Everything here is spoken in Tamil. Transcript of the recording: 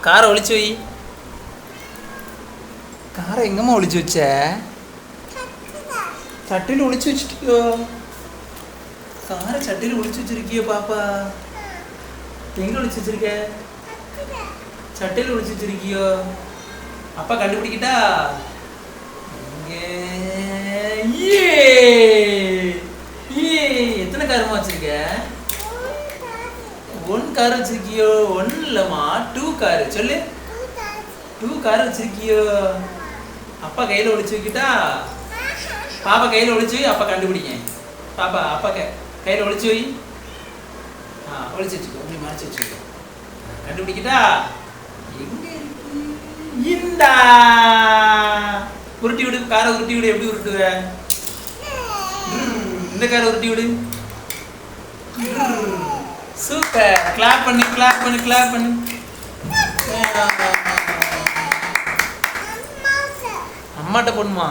காரை ஒளிச்சு வை. காரை எங்கம்மா ஒளிச்சு வச்ச? சட்டையில் ஒளிச்சு வச்சுட்டியோ? காரை சட்டையில் ஒளிச்சு வச்சிருக்கியோ பாப்பா? எங்க ஒளிச்சு வச்சிருக்க? சட்டையில் ஒளிச்சு வச்சிருக்கியோ? அப்பா கண்டுபிடிக்கிட்டா? எத்தனை காரமா வச்சிருக்க? 1 கார் வச்சிருக்கியோ? 1 இல்லம்மா 2 கார். சொல்லு. 2 கார் வச்சிருக்கியோ? அப்பா கையில ஒளிச்சு வைக்கிட்டா? பாப்பா கையில ஒளிச்சு வை, அப்பா கண்டுபிடிங்க. பாப்பா அப்பா கையில ஒளிச்சு வை. ஒளிச்சு வச்சுக்கோ, இப்படி மறைச்சு வச்சுக்கோ. கண்டுபிடிக்கிட்டா? எங்க இருக்கு? இந்தா உருட்டி விடு. காரை உருட்டி விடு. எப்படி உருட்டுவ? இந்த காரை உருட்டி விடு. சூப்பர். கிளாப் பண்ணு, கிளாப் பண்ணு, கிளாப் பண்ணு. அம்மாட்ட போடுமா?